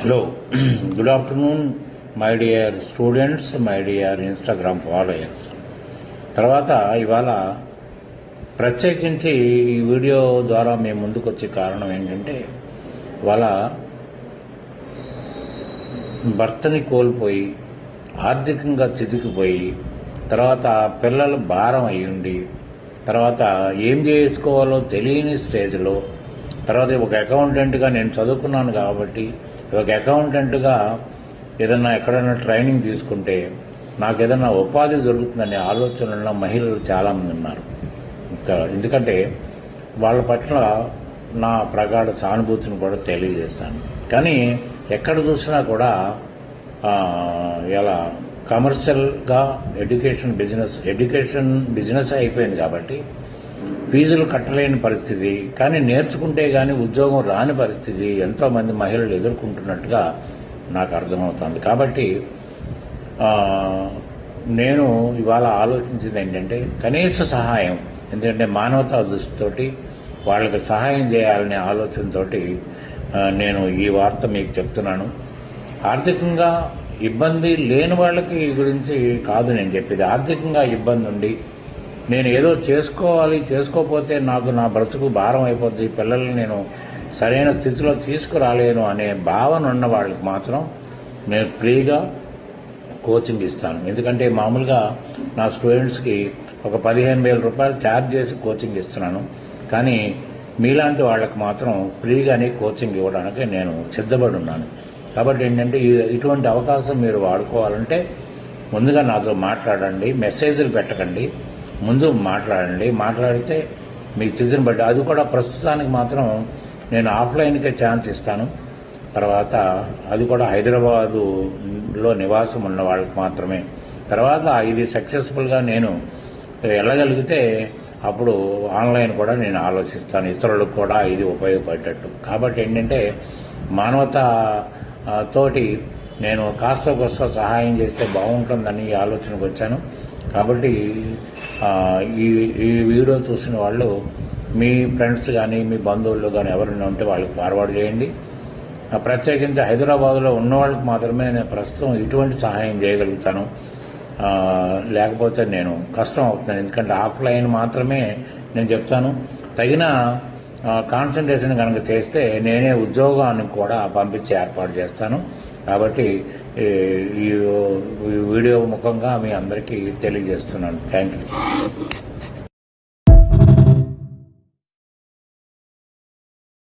Hello, good afternoon my dear students, my dear Instagram followers. తర్వాత ఇవాళ ప్రత్యేకించి ఈ వీడియో ద్వారా మేము ముందుకు వచ్చే కారణం ఏంటంటే, వాళ్ళ భర్తని కోల్పోయి ఆర్థికంగా చితికిపోయి తర్వాత పిల్లలు భారం అయ్యుండి తర్వాత ఏం చేసుకోవాలో తెలియని స్టేజ్లో తర్వాత ఒక అకౌంటెంట్గా నేను చదువుకున్నాను కాబట్టి ఒక అకౌంటెంట్గా ఏదన్నా ఎక్కడైనా ట్రైనింగ్ తీసుకుంటే నాకు ఏదైనా ఉపాధి దొరుకుతుందనే ఆలోచనలో మహిళలు చాలామంది ఉన్నారు. ఎందుకంటే వాళ్ళ పట్ల నా ప్రగాఢ సానుభూతిని కూడా తెలియజేస్తాను. కానీ ఎక్కడ చూసినా కూడా ఇలా కమర్షియల్గా ఎడ్యుకేషన్ బిజినెస్ అయిపోయింది కాబట్టి ఫీజులు కట్టలేని పరిస్థితి, కానీ నేర్చుకుంటే కానీ ఉద్యోగం రాని పరిస్థితి ఎంతోమంది మహిళలు ఎదుర్కొంటున్నట్టుగా నాకు అర్థమవుతుంది. కాబట్టి నేను ఇవాళ ఆలోచించింది ఏంటంటే కనీస సహాయం, ఎందుకంటే మానవతా దృష్టితోటి వాళ్ళకి సహాయం చేయాలనే ఆలోచనతో నేను ఈ వార్త మీకు చెప్తున్నాను. ఆర్థికంగా ఇబ్బంది లేని వాళ్ళకి గురించి కాదు నేను చెప్పేది. ఆర్థికంగా ఇబ్బంది ఉండి నేను ఏదో చేసుకోకపోతే నాకు నా బ్రతుకు భారం అయిపోద్ది, పిల్లల్ని నేను సరైన స్థితిలో తీసుకురాలేను అనే భావన ఉన్న వాళ్ళకి మాత్రం నేను ఫ్రీగా కోచింగ్ ఇస్తాను. ఎందుకంటే మామూలుగా నా స్టూడెంట్స్కి ఒక 15,000 రూపాయలు ఛార్జ్ చేసి కోచింగ్ ఇస్తున్నాను. కానీ మీలాంటి వాళ్ళకి మాత్రం ఫ్రీగానే కోచింగ్ ఇవ్వడానికి నేను సిద్ధపడి ఉన్నాను. కాబట్టి ఏంటంటే ఇటువంటి అవకాశం మీరు వాడుకోవాలంటే ముందుగా నాతో మాట్లాడండి, మెసేజ్లు పెట్టకండి, ముందు మాట్లాడితే మీకు స్థితిని బట్టి, అది కూడా ప్రస్తుతానికి మాత్రం నేను ఆఫ్లైన్కే ఛాన్స్ ఇస్తాను. తర్వాత అది కూడా హైదరాబాదులో నివాసం ఉన్న వాళ్ళకి మాత్రమే. తర్వాత ఇది సక్సెస్ఫుల్గా నేను వెళ్ళగలిగితే అప్పుడు ఆన్లైన్ కూడా నేను ఆలోచిస్తాను, ఇతరులకు కూడా ఇది ఉపయోగపడేటట్టు. కాబట్టి ఏంటంటే మానవత తోటి నేను కాస్త కోస్త సహాయం చేస్తే బాగుంటుందని ఈ ఆలోచనకు వచ్చాను. కాబట్టి ఈ వీడియో చూసిన వాళ్ళు మీ ఫ్రెండ్స్ కానీ మీ బంధువులు కానీ ఎవరైనా ఉంటే వాళ్ళకి ఫార్వర్డ్ చేయండి. ప్రత్యేకించి హైదరాబాద్లో ఉన్న వాళ్ళకి మాత్రమే నేను ప్రస్తుతం ఇటువంటి సహాయం చేయగలుగుతాను. లేకపోతే నేను కష్టం అవుతున్నాను, ఎందుకంటే ఆఫ్లైన్ మాత్రమే నేను చెప్తాను. తగిన కాన్సన్ట్రేషన్ కనుక చేస్తే నేనే ఉద్యోగాన్ని కూడా పంపించి ఏర్పాటు చేస్తాను. కాబట్టి ఈ వీడియో ముఖంగా మీ అందరికీ తెలియజేస్తున్నాను. Thank you.